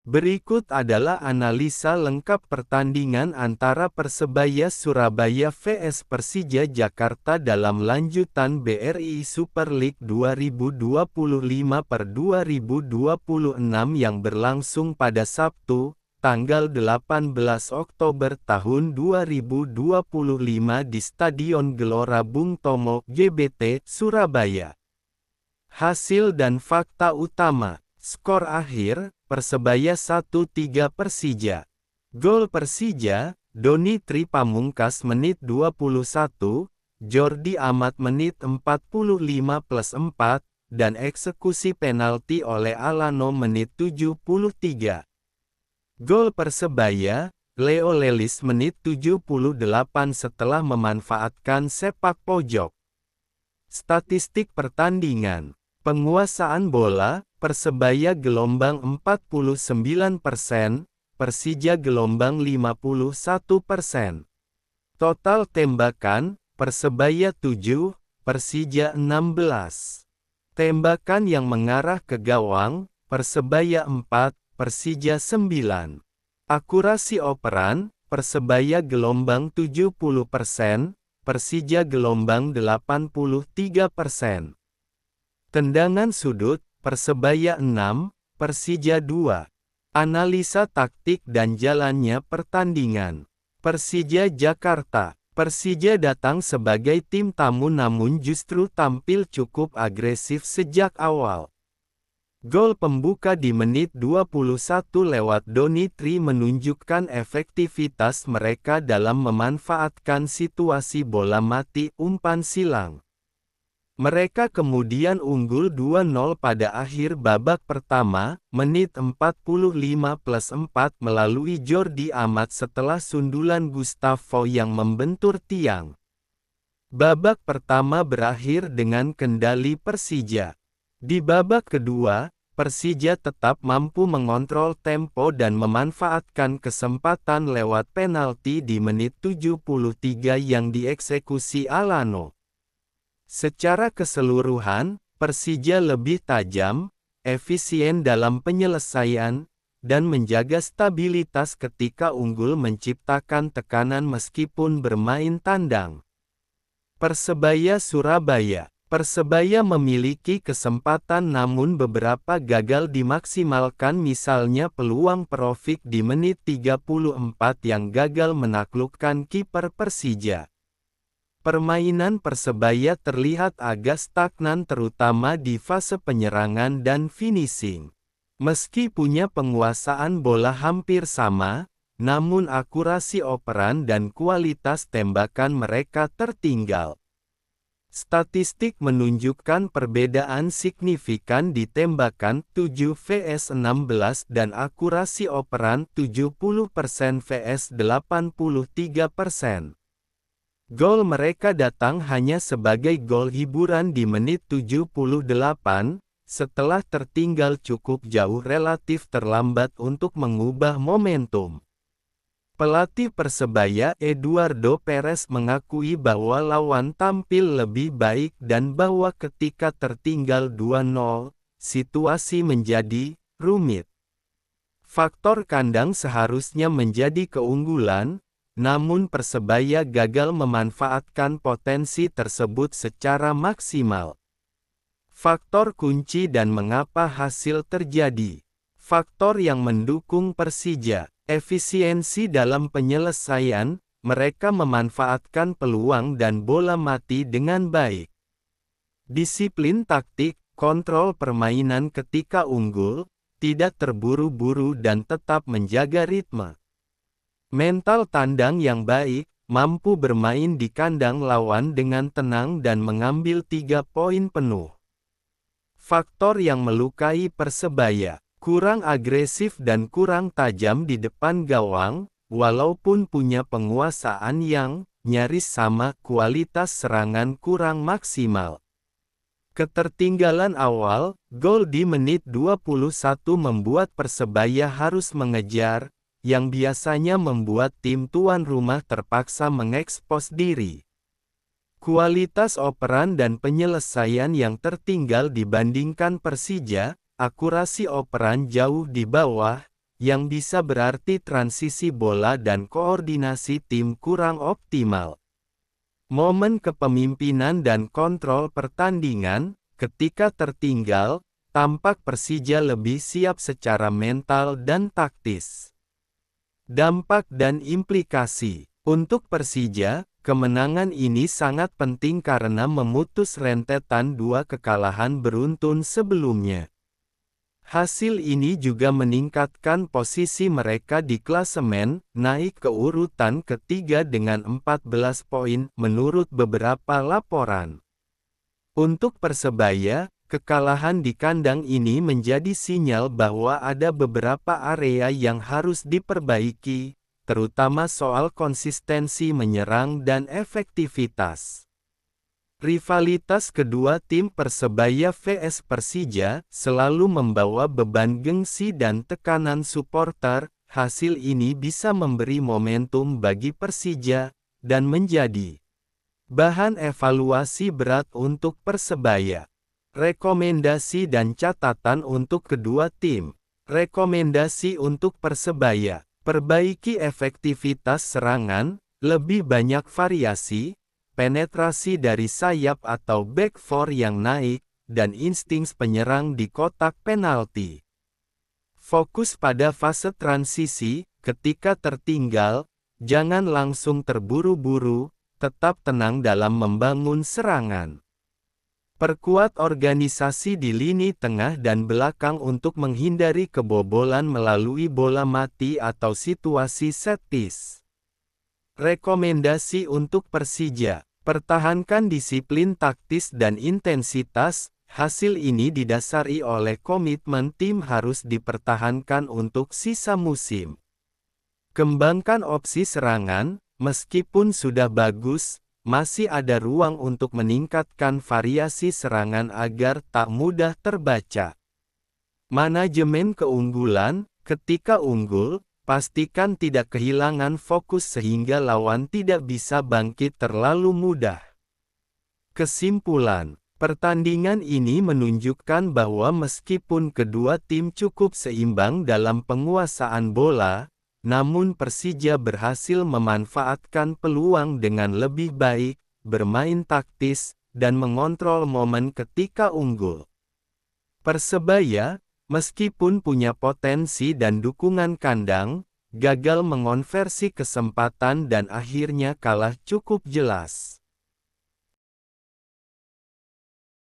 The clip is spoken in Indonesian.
Berikut adalah analisa lengkap pertandingan antara Persebaya Surabaya vs Persija Jakarta dalam lanjutan BRI Super League 2025/2026 yang berlangsung pada Sabtu, tanggal 18 Oktober tahun 2025 di Stadion Gelora Bung Tomo, GBT, Surabaya. Hasil dan fakta utama. Skor akhir, Persebaya 1-3 Persija. Gol Persija, Doni Tri Pamungkas menit 21, Jordi Amat menit 45+4, dan eksekusi penalti oleh Alano menit 73. Gol Persebaya, Leo Lelis menit 78 setelah memanfaatkan sepak pojok. Statistik pertandingan. Penguasaan bola, Persebaya gelombang 49%, Persija gelombang 51%. Total tembakan, Persebaya 7, Persija 16. Tembakan yang mengarah ke gawang, Persebaya 4, Persija 9. Akurasi operan, Persebaya gelombang 70%, Persija gelombang 83%. Tendangan sudut, Persebaya 6, Persija 2. Analisa taktik dan jalannya pertandingan. Persija Jakarta. Persija datang sebagai tim tamu namun justru tampil cukup agresif sejak awal. Gol pembuka di menit 21 lewat Doni Tri menunjukkan efektivitas mereka dalam memanfaatkan situasi bola mati umpan silang. Mereka kemudian unggul 2-0 pada akhir babak pertama, menit 45+4 melalui Jordi Amat setelah sundulan Gustavo yang membentur tiang. Babak pertama berakhir dengan kendali Persija. Di babak kedua, Persija tetap mampu mengontrol tempo dan memanfaatkan kesempatan lewat penalti di menit 73 yang dieksekusi Alano. Secara keseluruhan, Persija lebih tajam, efisien dalam penyelesaian, dan menjaga stabilitas ketika unggul menciptakan tekanan meskipun bermain tandang. Persebaya Surabaya. Persebaya memiliki kesempatan namun beberapa gagal dimaksimalkan, misalnya peluang Perovic di menit 34 yang gagal menaklukkan kiper Persija. Permainan Persebaya terlihat agak stagnan terutama di fase penyerangan dan finishing. Meski punya penguasaan bola hampir sama, namun akurasi operan dan kualitas tembakan mereka tertinggal. Statistik menunjukkan perbedaan signifikan di tembakan 7 vs 16 dan akurasi operan 70% vs 83%. Gol mereka datang hanya sebagai gol hiburan di menit 78, setelah tertinggal cukup jauh relatif terlambat untuk mengubah momentum. Pelatih Persebaya Eduardo Perez mengakui bahwa lawan tampil lebih baik dan bahwa ketika tertinggal 2-0, situasi menjadi rumit. Faktor kandang seharusnya menjadi keunggulan, namun Persebaya gagal memanfaatkan potensi tersebut secara maksimal. Faktor kunci dan mengapa hasil terjadi. Faktor yang mendukung Persija, efisiensi dalam penyelesaian, mereka memanfaatkan peluang dan bola mati dengan baik. Disiplin taktik, kontrol permainan ketika unggul, tidak terburu-buru dan tetap menjaga ritme. Mental tandang yang baik, mampu bermain di kandang lawan dengan tenang dan mengambil 3 poin penuh. Faktor yang melukai Persebaya, kurang agresif dan kurang tajam di depan gawang, walaupun punya penguasaan yang nyaris sama, kualitas serangan kurang maksimal. Ketertinggalan awal, gol di menit 21 membuat Persebaya harus mengejar, yang biasanya membuat tim tuan rumah terpaksa mengekspos diri. Kualitas operan dan penyelesaian yang tertinggal dibandingkan Persija, akurasi operan jauh di bawah, yang bisa berarti transisi bola dan koordinasi tim kurang optimal. Momen kepemimpinan dan kontrol pertandingan, ketika tertinggal, tampak Persija lebih siap secara mental dan taktis. Dampak dan implikasi. Untuk Persija, kemenangan ini sangat penting karena memutus rentetan 2 kekalahan beruntun sebelumnya. Hasil ini juga meningkatkan posisi mereka di klasemen, naik ke urutan ketiga dengan 14 poin menurut beberapa laporan. Untuk Persebaya, kekalahan di kandang ini menjadi sinyal bahwa ada beberapa area yang harus diperbaiki, terutama soal konsistensi menyerang dan efektivitas. Rivalitas kedua tim Persebaya vs Persija selalu membawa beban gengsi dan tekanan supporter. Hasil ini bisa memberi momentum bagi Persija dan menjadi bahan evaluasi berat untuk Persebaya. Rekomendasi dan catatan untuk kedua tim. Rekomendasi untuk Persebaya: perbaiki efektivitas serangan, lebih banyak variasi, penetrasi dari sayap atau back four yang naik, dan insting penyerang di kotak penalti. Fokus pada fase transisi, ketika tertinggal, jangan langsung terburu-buru, tetap tenang dalam membangun serangan. Perkuat organisasi di lini tengah dan belakang untuk menghindari kebobolan melalui bola mati atau situasi set piece. Rekomendasi untuk Persija: pertahankan disiplin taktis dan intensitas. Hasil ini didasari oleh komitmen tim harus dipertahankan untuk sisa musim. Kembangkan opsi serangan, meskipun sudah bagus, masih ada ruang untuk meningkatkan variasi serangan agar tak mudah terbaca. Manajemen keunggulan: ketika unggul, pastikan tidak kehilangan fokus sehingga lawan tidak bisa bangkit terlalu mudah. Kesimpulan: pertandingan ini menunjukkan bahwa meskipun kedua tim cukup seimbang dalam penguasaan bola, namun Persija berhasil memanfaatkan peluang dengan lebih baik, bermain taktis, dan mengontrol momen ketika unggul. Persebaya, meskipun punya potensi dan dukungan kandang, gagal mengonversi kesempatan dan akhirnya kalah cukup jelas.